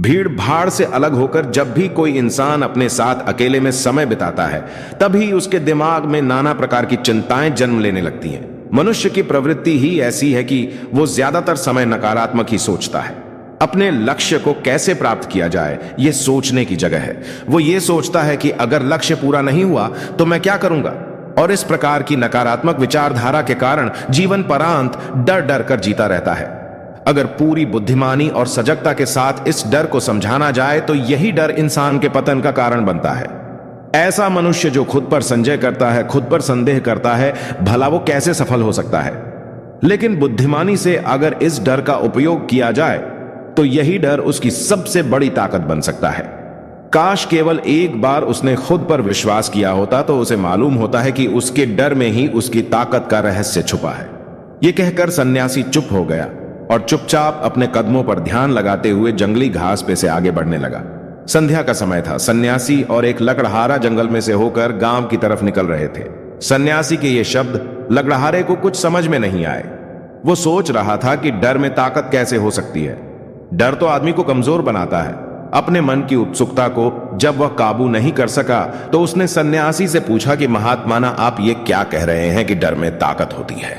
भीड़ भाड़ से अलग होकर जब भी कोई इंसान अपने साथ अकेले में समय बिताता है, तभी उसके दिमाग में नाना प्रकार की चिंताएं जन्म लेने लगती हैं। मनुष्य की प्रवृत्ति ही ऐसी है कि वो ज्यादातर समय नकारात्मक ही सोचता है। अपने लक्ष्य को कैसे प्राप्त किया जाए, ये सोचने की जगह है। वो ये सोचता है कि अगर लक्ष्य पूरा नहीं हुआ तो मैं क्या करूंगा, और इस प्रकार की नकारात्मक विचारधारा के कारण जीवन परांत डर डर कर जीता रहता है। अगर पूरी बुद्धिमानी और सजगता के साथ इस डर को समझाना जाए तो यही डर इंसान के पतन का कारण बनता है। ऐसा मनुष्य जो खुद पर संजय करता है, खुद पर संदेह करता है, भला वो कैसे सफल हो सकता है। लेकिन बुद्धिमानी से अगर इस डर का उपयोग किया जाए तो यही डर उसकी सबसे बड़ी ताकत बन सकता है। काश केवल एक बार उसने खुद पर विश्वास किया होता तो उसे मालूम होता है कि उसके डर में ही उसकी ताकत का रहस्य छुपा है। यह कहकर सन्यासी चुप हो गया और चुपचाप अपने कदमों पर ध्यान लगाते हुए जंगली घास पे से आगे बढ़ने लगा। संध्या का समय था। सन्यासी और एक लकड़हारा जंगल में से होकर गांव की तरफ निकल रहे थे। सन्यासी के ये शब्द लकड़हारे को कुछ समझ में नहीं आए। वो सोच रहा था कि डर में ताकत कैसे हो सकती है। डर तो आदमी को कमजोर बनाता है। अपने मन की उत्सुकता को जब वह काबू नहीं कर सका तो उसने सन्यासी से पूछा कि महात्माना, आप ये क्या कह रहे हैं कि डर में ताकत होती है?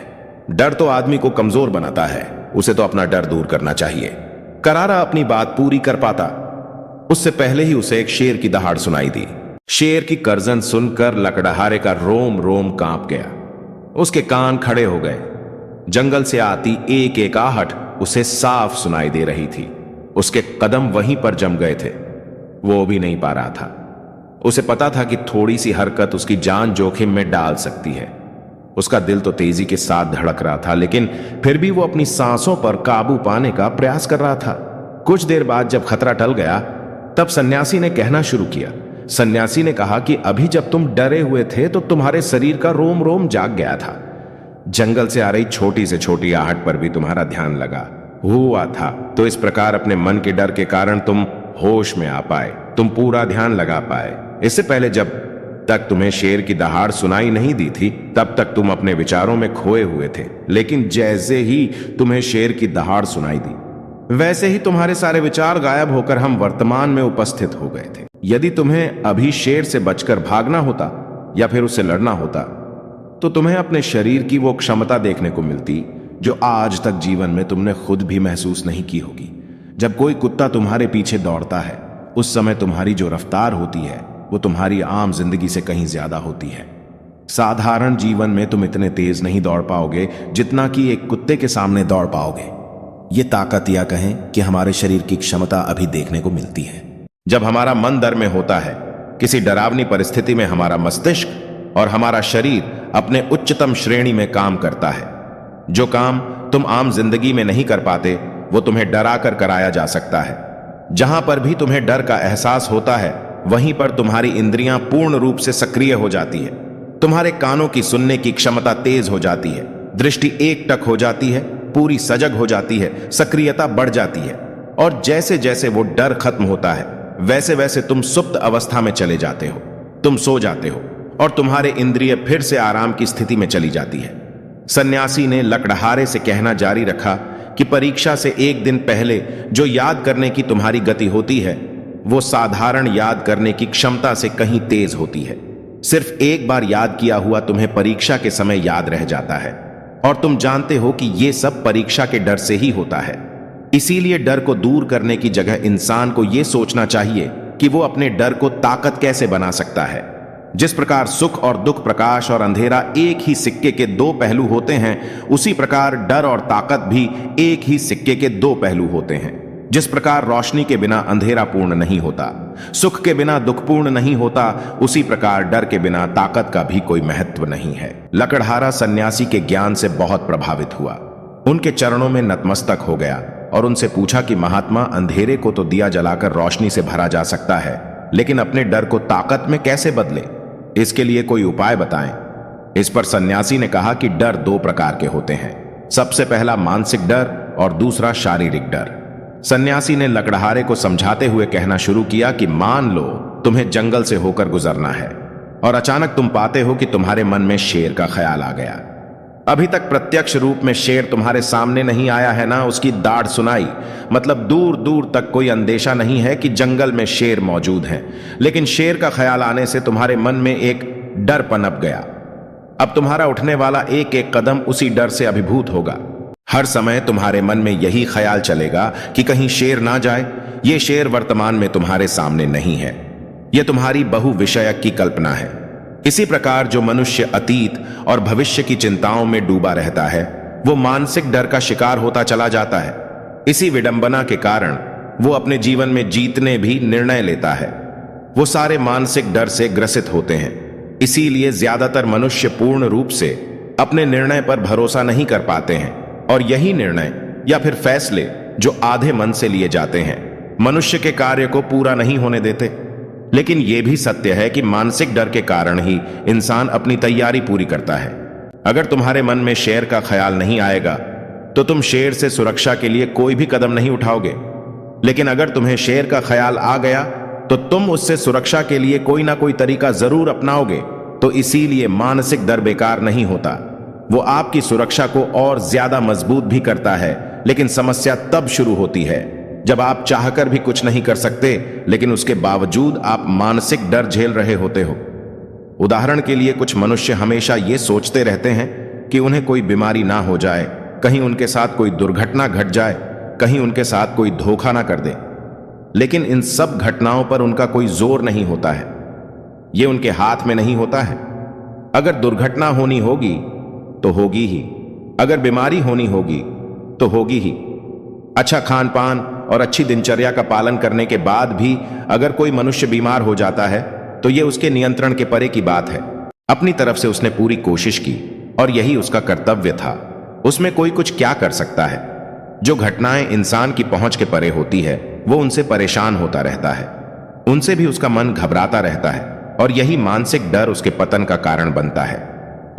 डर तो आदमी को कमजोर बनाता है, उसे तो अपना डर दूर करना चाहिए। करारा अपनी बात पूरी कर पाता उससे पहले ही उसे एक शेर की दहाड़ सुनाई दी। शेर की गर्जन सुनकर लकड़हारे का रोम रोम कांप गया। उसके कान खड़े हो गए। जंगल से आती एक एक आहट उसे साफ सुनाई दे रही थी। उसके कदम वहीं पर जम गए थे। वो भी नहीं पा रहा था। उसे पता था कि थोड़ी सी हरकत उसकी जान जोखिम में डाल सकती है। उसका दिल तो तेजी के साथ धड़क रहा था, लेकिन फिर भी वो अपनी सांसों पर काबू पाने का प्रयास कर रहा था। कुछ देर बाद जब खतरा टल गया तब सन्यासी ने कहना शुरू किया। सन्यासी ने कहा कि अभी जब तुम डरे हुए थे तो तुम्हारे शरीर का रोम रोम जाग गया था। जंगल से आ रही छोटी से छोटी आहट पर भी तुम्हारा ध्यान लगा हुआ था। तो इस प्रकार अपने मन के डर के कारण तुम होश में आ पाए, तुम पूरा ध्यान लगा पाए। इससे पहले जब तक तुम्हें शेर की दहाड़ सुनाई नहीं दी थी तब तक तुम अपने विचारों में खोए हुए थे, लेकिन जैसे ही तुम्हें शेर की दहाड़ सुनाई दी वैसे ही तुम्हारे सारे विचार गायब होकर हम वर्तमान में उपस्थित हो गए थे। यदि तुम्हें अभी शेर से बचकर भागना होता या फिर उससे लड़ना होता तो तुम्हें अपने शरीर की वो क्षमता देखने को मिलती जो आज तक जीवन में तुमने खुद भी महसूस नहीं की होगी। जब कोई कुत्ता तुम्हारे पीछे दौड़ता है उस समय तुम्हारी जो रफ्तार होती है वो तुम्हारी आम जिंदगी से कहीं ज्यादा होती है। साधारण जीवन में तुम इतने तेज नहीं दौड़ पाओगे जितना कि एक कुत्ते के सामने दौड़ पाओगे। ये ताकत या कहें कि हमारे शरीर की क्षमता अभी देखने को मिलती है। जब हमारा मन डर में होता है, किसी डरावनी परिस्थिति में हमारा मस्तिष्क और हमारा शरीर अपने उच्चतम श्रेणी में काम करता है। जो काम तुम आम जिंदगी में नहीं कर पाते वो तुम्हें डरा कर कराया जा सकता है। जहां पर भी तुम्हें डर का एहसास होता है वहीं पर तुम्हारी इंद्रियां पूर्ण रूप से सक्रिय हो जाती है। तुम्हारे कानों की सुनने की क्षमता तेज हो जाती है, दृष्टि एकटक हो जाती है, पूरी सजग हो जाती है, सक्रियता बढ़ जाती है। और जैसे जैसे वो डर खत्म होता है वैसे वैसे तुम सुप्त अवस्था में चले जाते हो। तुम सो जाते हो और तुम्हारे इंद्रिय फिर से आराम की स्थिति में चली जाती है। सन्यासी ने लकड़हारे से कहना जारी रखा कि परीक्षा से एक दिन पहले जो याद करने की तुम्हारी गति होती है वो साधारण याद करने की क्षमता से कहीं तेज होती है। सिर्फ एक बार याद किया हुआ तुम्हें परीक्षा के समय याद रह जाता है और तुम जानते हो कि ये सब परीक्षा के डर से ही होता है। इसीलिए डर को दूर करने की जगह इंसान को यह सोचना चाहिए कि वो अपने डर को ताकत कैसे बना सकता है। जिस प्रकार सुख और दुख, प्रकाश और अंधेरा एक ही सिक्के के दो पहलू होते हैं, उसी प्रकार डर और ताकत भी एक ही सिक्के के दो पहलू होते हैं। जिस प्रकार रोशनी के बिना अंधेरा पूर्ण नहीं होता, सुख के बिना दुख पूर्ण नहीं होता, उसी प्रकार डर के बिना ताकत का भी कोई महत्व नहीं है। लकड़हारा सन्यासी के ज्ञान से बहुत प्रभावित हुआ। उनके चरणों में नतमस्तक हो गया और उनसे पूछा कि महात्मा, अंधेरे को तो दिया जलाकर रोशनी से भरा जा सकता है, लेकिन अपने डर को ताकत में कैसे बदले? इसके लिए कोई उपाय बताएं। इस पर सन्यासी ने कहा कि डर दो प्रकार के होते हैं। सबसे पहला मानसिक डर और दूसरा शारीरिक डर। सन्यासी ने लकड़हारे को समझाते हुए कहना शुरू किया कि मान लो तुम्हें जंगल से होकर गुजरना है और अचानक तुम पाते हो कि तुम्हारे मन में शेर का ख्याल आ गया। अभी तक प्रत्यक्ष रूप में शेर तुम्हारे सामने नहीं आया है ना, उसकी दाढ़ सुनाई, मतलब दूर दूर तक कोई अंदेशा नहीं है कि जंगल में शेर मौजूद है, लेकिन शेर का ख्याल आने से तुम्हारे मन में एक डर पनप गया। अब तुम्हारा उठने वाला एक एक कदम उसी डर से अभिभूत होगा। हर समय तुम्हारे मन में यही ख्याल चलेगा कि कहीं शेर ना जाए। ये शेर वर्तमान में तुम्हारे सामने नहीं है, यह तुम्हारी बहुविषयक की कल्पना है। इसी प्रकार जो मनुष्य अतीत और भविष्य की चिंताओं में डूबा रहता है, वो मानसिक डर का शिकार होता चला जाता है। इसी विडंबना के कारण वो अपने जीवन में जीतने भी निर्णय लेता है। वो सारे मानसिक डर से ग्रसित होते हैं। इसीलिए ज्यादातर मनुष्य पूर्ण रूप से अपने निर्णय पर भरोसा नहीं कर पाते हैं, और यही निर्णय या फिर फैसले जो आधे मन से लिए जाते हैं मनुष्य के कार्य को पूरा नहीं होने देते। लेकिन यह भी सत्य है कि मानसिक डर के कारण ही इंसान अपनी तैयारी पूरी करता है। अगर तुम्हारे मन में शेर का ख्याल नहीं आएगा तो तुम शेर से सुरक्षा के लिए कोई भी कदम नहीं उठाओगे, लेकिन अगर तुम्हें शेर का ख्याल आ गया तो तुम उससे सुरक्षा के लिए कोई ना कोई तरीका जरूर अपनाओगे। तो इसीलिए मानसिक डर बेकार नहीं होता, वो आपकी सुरक्षा को और ज्यादा मजबूत भी करता है। लेकिन समस्या तब शुरू होती है जब आप चाहकर भी कुछ नहीं कर सकते, लेकिन उसके बावजूद आप मानसिक डर झेल रहे होते हो। उदाहरण के लिए कुछ मनुष्य हमेशा ये सोचते रहते हैं कि उन्हें कोई बीमारी ना हो जाए, कहीं उनके साथ कोई दुर्घटना घट जाए, कहीं उनके साथ कोई धोखा ना कर दे। लेकिन इन सब घटनाओं पर उनका कोई जोर नहीं होता है, ये उनके हाथ में नहीं होता है। अगर दुर्घटना होनी होगी तो होगी ही, अगर बीमारी होनी होगी तो होगी ही। अच्छा खान पान और अच्छी दिनचर्या का पालन करने के बाद भी अगर कोई मनुष्य बीमार हो जाता है तो यह उसके नियंत्रण के परे की बात है। अपनी तरफ से उसने पूरी कोशिश की और यही उसका कर्तव्य था। उसमें कोई कुछ क्या कर सकता है। जो घटनाएं इंसान की पहुंच के परे होती है वो उनसे परेशान होता रहता है, उनसे भी उसका मन घबराता रहता है, और यही मानसिक डर उसके पतन का कारण बनता है।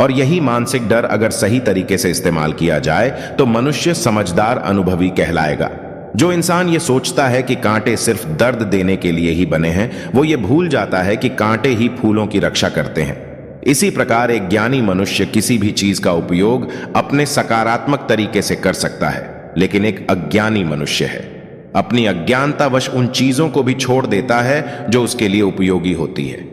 और यही मानसिक डर अगर सही तरीके से इस्तेमाल किया जाए तो मनुष्य समझदार अनुभवी कहलाएगा। जो इंसान ये सोचता है कि कांटे सिर्फ दर्द देने के लिए ही बने हैं, वो ये भूल जाता है कि कांटे ही फूलों की रक्षा करते हैं। इसी प्रकार एक ज्ञानी मनुष्य किसी भी चीज का उपयोग अपने सकारात्मक तरीके से कर सकता है, लेकिन एक अज्ञानी मनुष्य है अपनी अज्ञानतावश उन चीजों को भी छोड़ देता है जो उसके लिए उपयोगी होती है।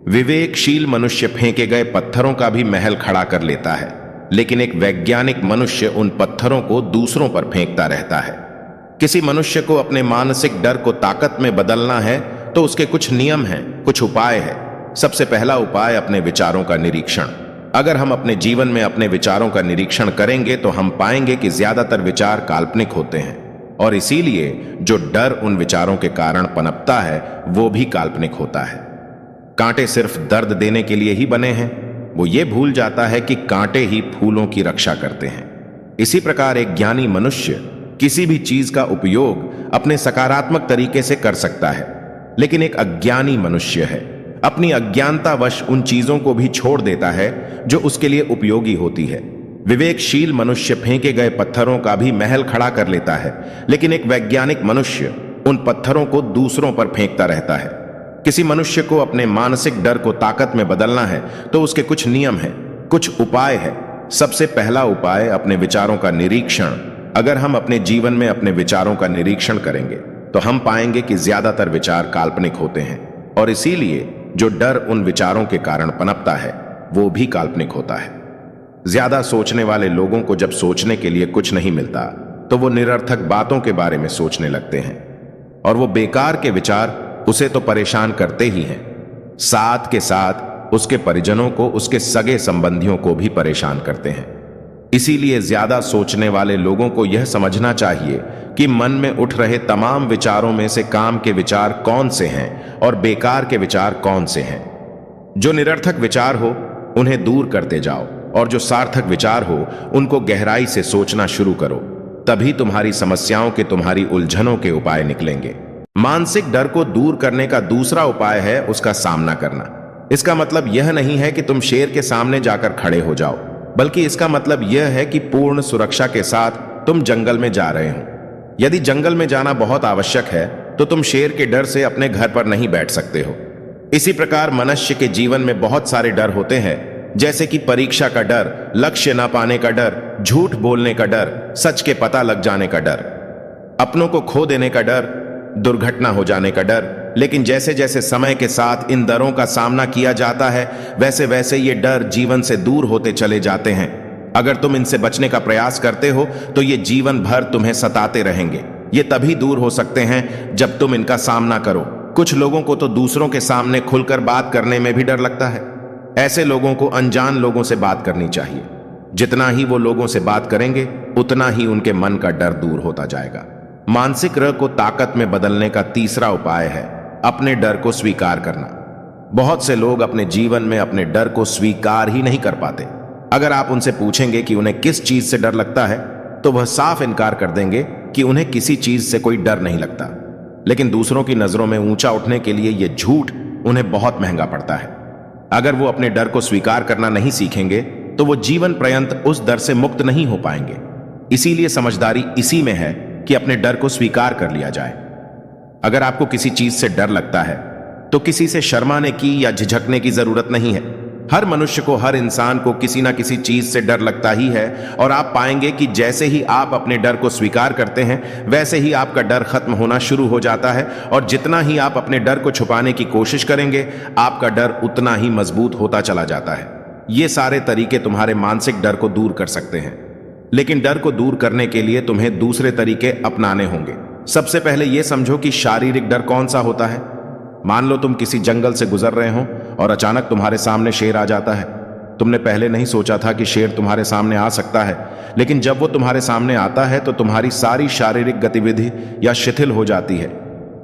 विवेकशील मनुष्य फेंके गए पत्थरों का भी महल खड़ा कर लेता है, लेकिन एक वैज्ञानिक मनुष्य उन पत्थरों को दूसरों पर फेंकता रहता है। किसी मनुष्य को अपने मानसिक डर को ताकत में बदलना है तो उसके कुछ नियम हैं, कुछ उपाय है। सबसे पहला उपाय अपने विचारों का निरीक्षण। अगर हम अपने जीवन में अपने विचारों का निरीक्षण करेंगे तो हम पाएंगे कि ज्यादातर विचार काल्पनिक होते हैं, और इसीलिए जो डर उन विचारों के कारण पनपता है वो भी काल्पनिक होता है। कांटे सिर्फ दर्द देने के लिए ही बने हैं, वो ये भूल जाता है कि कांटे ही फूलों की रक्षा करते हैं। इसी प्रकार एक ज्ञानी मनुष्य किसी भी चीज का उपयोग अपने सकारात्मक तरीके से कर सकता है, लेकिन एक अज्ञानी मनुष्य है अपनी अज्ञानतावश उन चीजों को भी छोड़ देता है जो उसके लिए उपयोगी होती है। विवेकशील मनुष्य फेंके गए पत्थरों का भी महल खड़ा कर लेता है, लेकिन एक वैज्ञानिक मनुष्य उन पत्थरों को दूसरों पर फेंकता रहता है। किसी मनुष्य को अपने मानसिक डर को ताकत में बदलना है तो उसके कुछ नियम हैं, कुछ उपाय है। सबसे पहला उपाय अपने विचारों का निरीक्षण। अगर हम अपने जीवन में अपने विचारों का निरीक्षण करेंगे तो हम पाएंगे कि ज्यादातर विचार काल्पनिक होते हैं, और इसीलिए जो डर उन विचारों के कारण पनपता है वो भी काल्पनिक होता है। ज्यादा सोचने वाले लोगों को जब सोचने के लिए कुछ नहीं मिलता तो वो निरर्थक बातों के बारे में सोचने लगते हैं, और वो बेकार के विचार उसे तो परेशान करते ही हैं, साथ के साथ उसके परिजनों को, उसके सगे संबंधियों को भी परेशान करते हैं। इसीलिए ज्यादा सोचने वाले लोगों को यह समझना चाहिए कि मन में उठ रहे तमाम विचारों में से काम के विचार कौन से हैं और बेकार के विचार कौन से हैं। जो निरर्थक विचार हो उन्हें दूर करते जाओ, और जो सार्थक विचार हो उनको गहराई से सोचना शुरू करो। तभी तुम्हारी समस्याओं के, तुम्हारी उलझनों के उपाय निकलेंगे। मानसिक डर को दूर करने का दूसरा उपाय है उसका सामना करना। इसका मतलब यह नहीं है कि तुम शेर के सामने जाकर खड़े हो जाओ, बल्कि इसका मतलब यह है कि पूर्ण सुरक्षा के साथ तुम जंगल में जा रहे हो। यदि जंगल में जाना बहुत आवश्यक है तो तुम शेर के डर से अपने घर पर नहीं बैठ सकते हो। इसी प्रकार मनुष्य के जीवन में बहुत सारे डर होते हैं, जैसे कि परीक्षा का डर, लक्ष्य न पाने का डर, झूठ बोलने का डर, सच के पता लग जाने का डर, अपनों को खो देने का डर, दुर्घटना हो जाने का डर। लेकिन जैसे जैसे समय के साथ इन डरों का सामना किया जाता है, वैसे वैसे ये डर जीवन से दूर होते चले जाते हैं। अगर तुम इनसे बचने का प्रयास करते हो तो ये जीवन भर तुम्हें सताते रहेंगे। ये तभी दूर हो सकते हैं जब तुम इनका सामना करो। कुछ लोगों को तो दूसरों के सामने खुलकर बात करने में भी डर लगता है। ऐसे लोगों को अनजान लोगों से बात करनी चाहिए। जितना ही वो लोगों से बात करेंगे, उतना ही उनके मन का डर दूर होता जाएगा। मानसिक डर को ताकत में बदलने का तीसरा उपाय है अपने डर को स्वीकार करना। बहुत से लोग अपने जीवन में अपने डर को स्वीकार ही नहीं कर पाते। अगर आप उनसे पूछेंगे कि उन्हें किस चीज से डर लगता है, तो वह साफ इनकार कर देंगे कि उन्हें किसी चीज से कोई डर नहीं लगता। लेकिन दूसरों की नजरों में ऊंचा उठने के लिए यह झूठ उन्हें बहुत महंगा पड़ता है। अगर वो अपने डर को स्वीकार करना नहीं सीखेंगे, तो वो जीवन पर्यंत उस डर से मुक्त नहीं हो पाएंगे। इसीलिए समझदारी इसी में है कि अपने डर को स्वीकार कर लिया जाए। अगर आपको किसी चीज से डर लगता है, तो किसी से शर्माने की या झिझकने की जरूरत नहीं है। हर मनुष्य को, हर इंसान को किसी ना किसी चीज से डर लगता ही है। और आप पाएंगे कि जैसे ही आप अपने डर को स्वीकार करते हैं, वैसे ही आपका डर खत्म होना शुरू हो जाता है। और जितना ही आप अपने डर को छुपाने की कोशिश करेंगे, आपका डर उतना ही मजबूत होता चला जाता है। ये सारे तरीके तुम्हारे मानसिक डर को दूर कर सकते हैं। लेकिन डर को दूर करने के लिए तुम्हें दूसरे तरीके अपनाने होंगे। सबसे पहले यह समझो कि शारीरिक डर कौन सा होता है। मान लो तुम किसी जंगल से गुजर रहे हो और अचानक तुम्हारे सामने शेर आ जाता है। तुमने पहले नहीं सोचा था कि शेर तुम्हारे सामने आ सकता है, लेकिन जब वो तुम्हारे सामने आता है तो तुम्हारी सारी शारीरिक गतिविधि या शिथिल हो जाती है।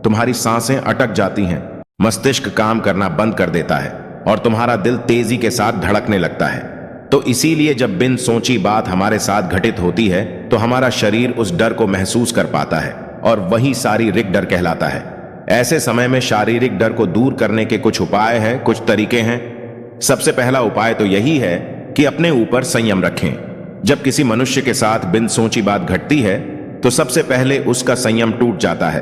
तुम्हारी सांसें अटक जाती हैं, मस्तिष्क काम करना बंद कर देता है और तुम्हारा दिल तेजी के साथ धड़कने लगता है। तो इसीलिए जब बिन सोची बात हमारे साथ घटित होती है, तो हमारा शरीर उस डर को महसूस कर पाता है और वही शारीरिक डर कहलाता है। ऐसे समय में शारीरिक डर को दूर करने के कुछ उपाय हैं, कुछ तरीके हैं। सबसे पहला उपाय तो यही है कि अपने ऊपर संयम रखें। जब किसी मनुष्य के साथ बिन सोची बात घटती है, तो सबसे पहले उसका संयम टूट जाता है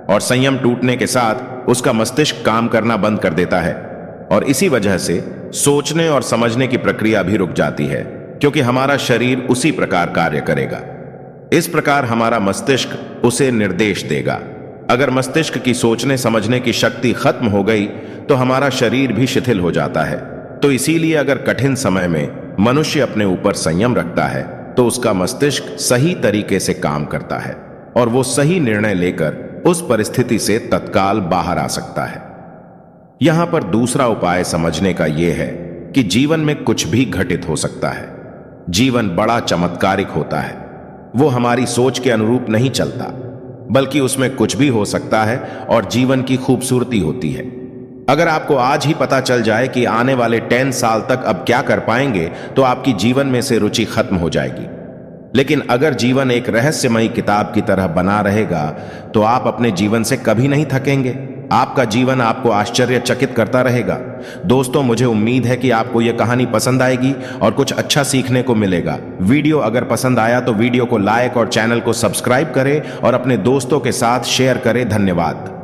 और संयम टूटने के साथ उसका मस्तिष्क काम करना बंद कर देता है और इसी वजह से सोचने और समझने की प्रक्रिया भी रुक जाती है, क्योंकि हमारा शरीर उसी प्रकार कार्य करेगा। इस प्रकार हमारा मस्तिष्क उसे निर्देश देगा। अगर मस्तिष्क की सोचने समझने की शक्ति खत्म हो गई, तो हमारा शरीर भी शिथिल हो जाता है। तो इसीलिए अगर कठिन समय में मनुष्य अपने ऊपर संयम रखता है, तो उसका मस्तिष्क सही तरीके से काम करता है और वो सही निर्णय लेकर उस परिस्थिति से तत्काल बाहर आ सकता है। यहां पर दूसरा उपाय समझने का यह है कि जीवन में कुछ भी घटित हो सकता है। जीवन बड़ा चमत्कारिक होता है। वो हमारी सोच के अनुरूप नहीं चलता, बल्कि उसमें कुछ भी हो सकता है और जीवन की खूबसूरती होती है। अगर आपको आज ही पता चल जाए कि आने वाले 10 साल तक अब क्या कर पाएंगे, तो आपकी जीवन में से रुचि खत्म हो जाएगी। लेकिन अगर जीवन एक रहस्यमयी किताब की तरह बना रहेगा, तो आप अपने जीवन से कभी नहीं थकेंगे। आपका जीवन आपको आश्चर्यचकित करता रहेगा। दोस्तों, मुझे उम्मीद है कि आपको यह कहानी पसंद आएगी और कुछ अच्छा सीखने को मिलेगा। वीडियो अगर पसंद आया तो वीडियो को लाइक और चैनल को सब्सक्राइब करें और अपने दोस्तों के साथ शेयर करें। धन्यवाद।